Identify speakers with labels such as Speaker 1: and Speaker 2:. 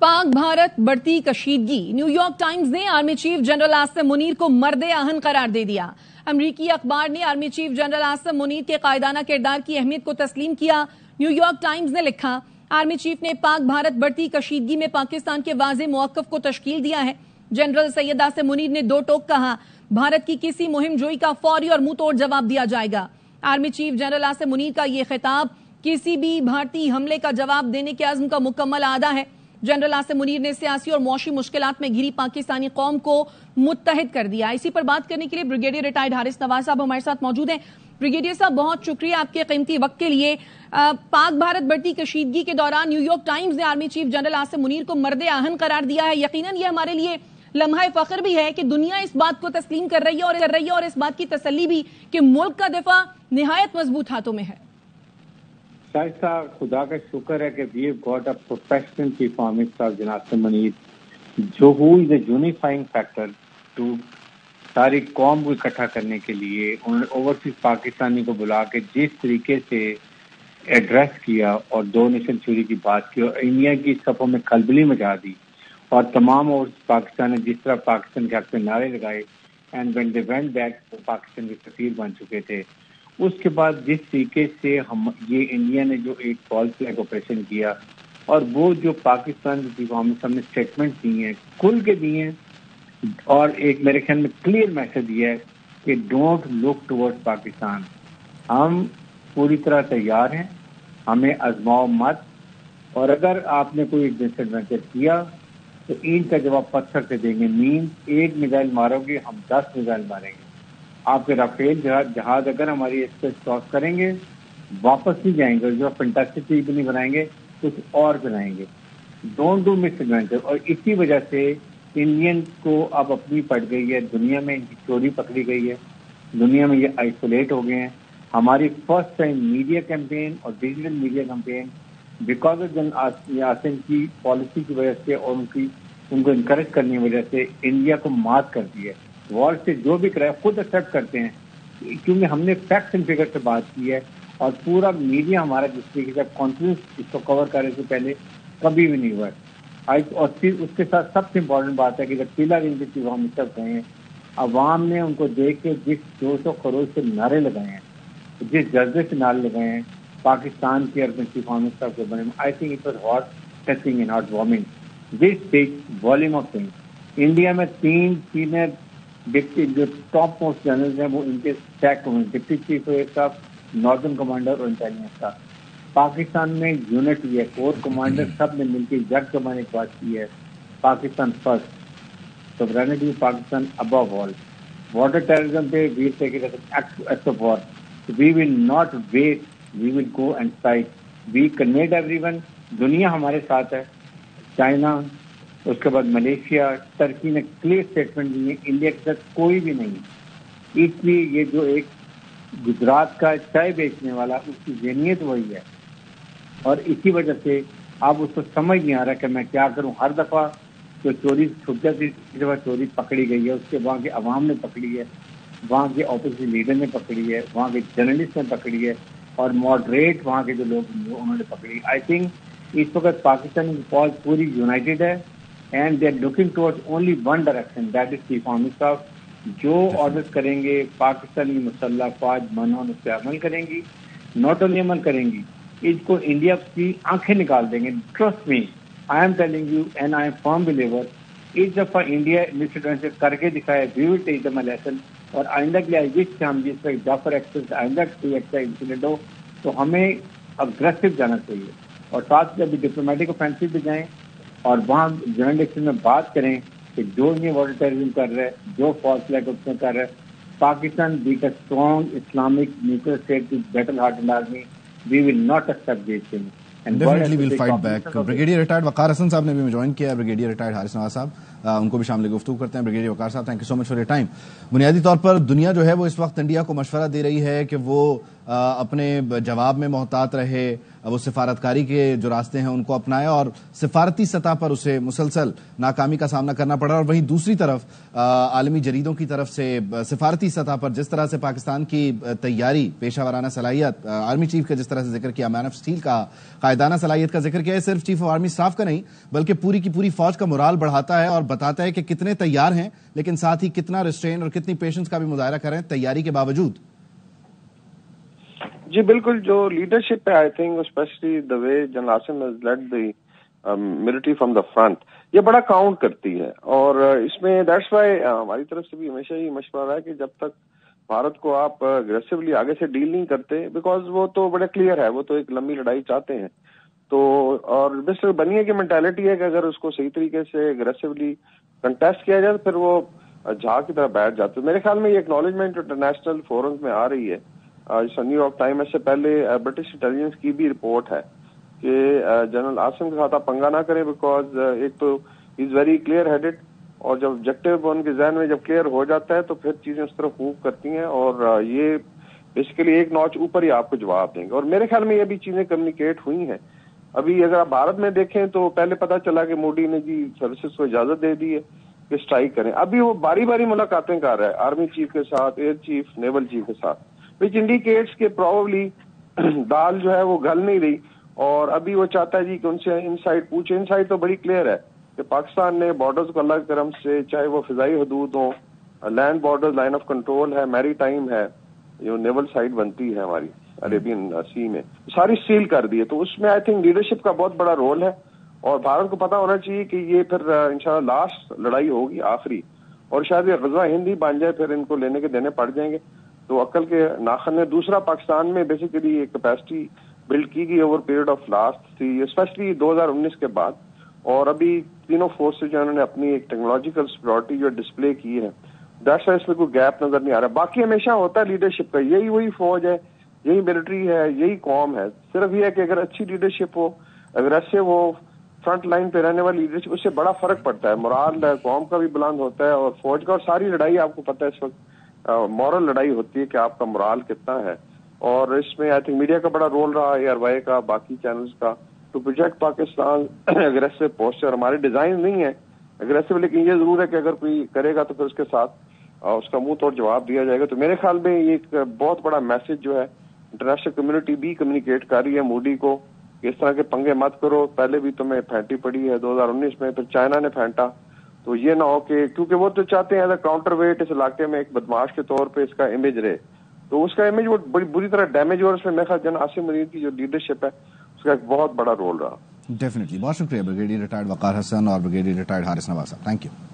Speaker 1: पाक भारत बढ़ती कशीदगी। New York times ने army chief general Asim Munir को मर्द आहन करार दे दिया। अमरीकी अखबार ने army chief general Asim Munir के कायदाना किरदार की अहमियत को तस्लीम किया। न्यूयॉर्क टाइम्स ने लिखा, आर्मी चीफ ने पाक भारत बढ़ती कशीदगी में पाकिस्तान के वाज़े मौक़िफ़ को तश्कील दिया है। जनरल सैयद आसिम मुनीर ने दो टोक कहा, भारत की किसी मुहिम जोई का फौरी और मुंह तोड़ जवाब दिया जाएगा। Army chief general Asim Munir का यह खिताब किसी भी भारतीय हमले का जवाब देने के अज़्म का मुकम्मल आदा है। जनरल आसिम मुनीर ने सियासी और मौशी मुश्किलात में घिरी पाकिस्तानी कौम को मुत्तहिद कर दिया। इसी पर बात करने के लिए ब्रिगेडियर रिटायर्ड हारिस नवाज साहब हमारे साथ मौजूद हैं। ब्रिगेडियर साहब, बहुत शुक्रिया आपके कीमती वक्त के लिए। पाक भारत बढ़ती कशीदगी के दौरान न्यूयॉर्क टाइम्स ने army chief general Asim Munir को मर्द आहन करार दिया है। यकीनन ये हमारे लिए लम्हा फख्र भी है कि दुनिया इस बात को तस्लीम कर रही है और इस बात की तसल्ली भी कि मुल्क का दिफा निहायत मजबूत हाथों में है।
Speaker 2: शायद साहब, खुदा का शुक्र है कि we have got a professional chief army staff जनाब आसिम मुनीर, जो who is a unifying factor to सारी कौम को इकट्ठा करने के लिए। उन्होंने ओवरसीज पाकिस्तानी को बुला के जिस तरीके से एड्रेस किया और दो नेशन थ्योरी की बात की और इंडिया की सफ़ों में खलबली मचा दी और तमाम ओवरसीज पाकिस्तान ने जिस तरह पाकिस्तान के हक में नारे लगाए and when they went back Pakistan के सफीर बन चुके थे। उसके बाद जिस तरीके से हम ये इंडिया ने जो एक फॉल्स फ्लैग ऑपरेशन किया और वो जो पाकिस्तान की चीफ आर्मी साहब ने स्टेटमेंट दिए हैं, खुल के दिए हैं और एक मेरे ख्याल में क्लियर मैसेज दिया है कि डोंट लुक टुवर्ड्स पाकिस्तान। हम पूरी तरह तैयार हैं, हमें आजमाओ मत, और अगर आपने कोई डिसएडवेंचर किया तो ईंट का जवाब पत्थर से देंगे। मीन एक मिसाइल मारोगे, हम 10 मिसाइल मारेंगे। आपके राफेल जहाज अगर हमारी स्पेस क्रॉस करेंगे वापस नहीं जाएंगे, जो फैंटास्टिक चीज नहीं बनाएंगे, कुछ और बनाएंगे। Don't do miss adventure. और इसी वजह से इंडियन को अब अपनी पड़ गई है, दुनिया में इनकी चोरी पकड़ी गई है, दुनिया में ये आइसोलेट हो गए हैं। हमारी फर्स्ट टाइम मीडिया कैंपेन और digital media campaign because of general Asim की पॉलिसी की वजह से और उनको इनकरेज करने की वजह से इंडिया को मात कर दी है। वर्ल्ड से जो भी कराया खुद एक्सेप्ट करते हैं, क्योंकि हमने फैक्ट्स एंड फिगर से बात की है और पूरा मीडिया हमारा जिस तरीके से कॉन्फ्रेंस इसको कवर करने से पहले कभी भी नहीं हुआ है। और फिर उसके साथ सबसे इम्पोर्टेंट बात है कि जब पीला रिंग के चीफ हम सब गए हैं, अवाम ने उनको देख के जिस 200 करोड़ से नारे लगाए हैं, जिस जज्बे से नारे लगाए हैं पाकिस्तान के अर्बन चीफ आर्मी स्टाफ के बारे में, I think it was hot touching and hot warming. This speaks volume of things. India में 3 सीनियर डिप्टी जो टॉप मोस्ट जनरल हैं वो इनके स्टैक हुए, deputy chief of staff, northern commander और इंटेलिजेंस स्टाफ। पाकिस्तान में यूनिट है, कोर कमांडर सब ने मिलकर जग जमाने की बात की है। Pakistan first, sovereignty Pakistan above all. Water terrorism पे we take it as an act of war. We will not wait, we will go and fight. We connect everyone. दुनिया हमारे साथ है, चाइना, उसके बाद मलेशिया, टर्की ने क्लियर स्टेटमेंट दिए, India के साथ कोई भी नहीं। इसलिए ये जो एक गुजरात का चाय बेचने वाला, उसकी ज़हनियत वही है और इसी वजह से अब उसको समझ नहीं आ रहा कि मैं क्या करूं। हर दफ़ा जो चोरी छुप जाती, इस दफ़ा चोरी पकड़ी गई है, उसके वहाँ के अवाम ने पकड़ी है, वहाँ के ऑपोजिशन लीडर ने पकड़ी है, वहाँ के जर्नलिस्ट ने पकड़ी है और मॉडरेट वहाँ के जो लोग उन्होंने पकड़ी। आई थिंक इस वक्त पाकिस्तान की फौज पूरी यूनाइटेड है and they are looking towards only one direction, that is chief army staff. जो ऑर्डर करेंगे पाकिस्तानी मुसल्लह फौज मनोन उस पर अमल करेंगी। नॉट ओनली अमल करेंगी, इसको इंडिया की आंखें निकाल देंगे। Trust me, I am telling you and I am firm believer. इस दफा इंडिया मिसएडवेंचर करके दिखाए, we will take them a lesson. और आइंदा के लिए आई विश हम जिस पर जाफर एक्सप्रेस आइंदा कोई ऐसा इंसिडेंट हो तो हमें अग्रेसिव जाना चाहिए और साथ जब डिप्लोमेटिक ऑफेंसिव भी जाएं और वहाँ जनरल इलेक्शन में बात करें कि जो ये वाटर टेररिज्म कर रहे हैं, जो फॉल्स फ्लैग ऑपरेशन कर रहे हैं, Pakistan beat a strong Islamic nuclear state with battle hardened army. We will not accept this thing and
Speaker 3: definitely will fight back. Brigadier retired Waqar Hassan साहब ने भी ज्वाइन किया है, ब्रिगेडियर रिटायर्ड हारिस नवाज साहब, उनको भी शामिल गुफ्तगू करते हैं। ब्रिगेडियर वकार साहब, thank you so much for your time. बुनियादी तौर पर दुनिया जो है वो इस वक्त इंडिया को मशवरा दे रही है कि वो اپنے جواب میں محتاط رہے، وہ سفارتکاری کے جو راستے ہیں ان کو اپنایا اور سفارتی سطح پر اسے مسلسل ناکامی کا سامنا کرنا پڑا، اور وہیں دوسری طرف عالمی جریدوں کی طرف سے سفارتی سطح پر جس طرح سے پاکستان کی تیاری، پیشہ ورانہ صلاحیت، آرمی چیف کا جس طرح سے ذکر کیا، مین آف اسٹیل کا، قائدانہ صلاحیت کا ذکر کیا، صرف چیف آف آرمی اسٹاف کا نہیں بلکہ پوری کی پوری فوج کا مورال بڑھاتا ہے اور بتاتا ہے کہ کتنے تیار ہیں، لیکن ساتھ ہی کتنا ریسٹرین اور کتنی پیشنس کا بھی مظاہرہ کر رہے ہیں تیاری کے باوجود۔
Speaker 4: جی بالکل، جو لیڈرشپ ہے، I think specially the way general Asim has led the military from the front, یہ بڑا کاؤنٹ کرتی ہے، اور اس میں دیٹس وائی ہماری طرف سے بھی ہمیشہ یہ مشورہ رہا ہے کہ جب تک بھارت کو آپ اگریسولی آگے سے ڈیل نہیں کرتے، بیکاز وہ تو بڑے کلیئر ہے، وہ تو ایک لمبی لڑائی چاہتے ہیں، تو اور مسٹر بنیے کی مینٹالٹی ہے کہ اگر اس کو صحیح طریقے سے اگریسولی کنٹیسٹ کیا جائے تو پھر وہ جھاگ کی طرح بیٹھ جاتے ہیں۔ میرے خیال میں یہ اکنالجمنٹ انٹرنیشنل فورمز میں آ رہی ہے، نیو یارک ٹائمز سے پہلے برٹش انٹیلیجنس کی بھی رپورٹ ہے کہ جنرل عاصم کے ساتھ آپ پنگا نہ کریں، بیکاز ایک تو از ویری کلیئر ہیڈڈ، اور جب آبجیکٹو ان کے ذہن میں جب کلیئر ہو جاتا ہے تو پھر چیزیں اس طرح موو کرتی ہیں، اور یہ بیسیکلی ایک نوچ اوپر ہی آپ کو جواب دیں گے، اور میرے خیال میں یہ بھی چیزیں کمیونیکیٹ ہوئی ہیں۔ ابھی اگر آپ بھارت میں دیکھیں تو پہلے پتا چلا کہ مودی نے جی سروسز کو اجازت دے دی ہے کہ اسٹرائک کریں، ابھی وہ باری باری ملاقاتیں کر رہا ہے آرمی چیف کے ساتھ، ایئر چیف، نیول چیف کے ساتھ، وچ انڈیکیٹس کہ پروبیبلی دال جو ہے وہ گل نہیں رہی، اور ابھی وہ چاہتا ہے جی کہ ان سے ان سائڈ پوچھے۔ ان سائڈ تو بڑی کلیئر ہے کہ پاکستان نے بارڈرز کو اللہ کے کرم سے، چاہے وہ فضائی حدود ہوں، land border, line of control ہے، میری ٹائم ہے، جو نیول سائڈ بنتی ہے ہماری عربین سی میں، ساری سیل کر دی ہے، تو اس میں آئی تھنک لیڈرشپ کا بہت بڑا رول ہے، اور بھارت کو پتا ہونا چاہیے کہ یہ پھر انشاءاللہ لاسٹ لڑائی ہوگی، آخری، اور شاید یہ غزوہ ہند ہی بن جائے، پھر ان کو لینے کے دینے پڑ جائیں گے۔ تو عقل کے ناخن نے دوسرا پاکستان میں بیسیکلی ایک کیپیسٹی بلڈ کی گئی اوور پیریڈ آف لاسٹ تھی، اسپیشلی 2019 کے بعد، اور ابھی تینوں فورسز جو انہوں نے اپنی ایک ٹیکنالوجیکل سپیریورٹی جو ڈسپلے کی ہے، دیٹس وائی اس میں کوئی گیپ نظر نہیں آ رہا۔ باقی ہمیشہ ہوتا ہے لیڈرشپ کا، یہی وہی فوج ہے، یہی ملٹری ہے، یہی قوم ہے، صرف یہ ہے کہ اگر اچھی لیڈرشپ ہو، اگریسو ہو، فرنٹ لائن پہ رہنے والی لیڈرشپ، اس سے بڑا فرق پڑتا ہے، مورال قوم کا بھی بلند ہوتا ہے اور فوج کا، اور ساری لڑائی آپ کو پتہ ہے اس وقت مورل لڑائی ہوتی ہے کہ آپ کا مورال کتنا ہے، اور اس میں آئی تھنک میڈیا کا بڑا رول رہا، ARY کا، باقی چینلز کا، to project Pakistan aggressive posture. ہمارے ڈیزائن نہیں ہے اگریسو، لیکن یہ ضرور ہے کہ اگر کوئی کرے گا تو پھر اس کے ساتھ اس کا منہ توڑ جواب دیا جائے گا۔ تو میرے خیال میں یہ ایک بہت بڑا میسج جو ہے انٹرنیشنل کمیونٹی بھی کمیونیکیٹ کر رہی ہے مودی کو کہ اس طرح کے پنگے مت کرو، پہلے بھی تمہیں پھینٹی پڑی ہے 2019 میں، پھر چائنا نے پھینٹا، تو یہ نہ ہو کہ، کیونکہ وہ تو چاہتے ہیں ایز اے کاؤنٹر ویٹ اس علاقے میں ایک بدماش کے طور پہ اس کا امیج رہے، تو اس کا امیج وہ بڑی بری طرح ڈیمیج ہو، اور اس میں میرے خیال جنرل عاصم منیر کی جو لیڈرشپ ہے اس کا ایک بہت بڑا رول رہا۔
Speaker 3: ڈیفینیٹلی، بہت شکریہ بریگیڈیئر ریٹائرڈ وقار حسن اور بریگیڈیئر ریٹائرڈ حارث نواز صاحب، تھینک یو۔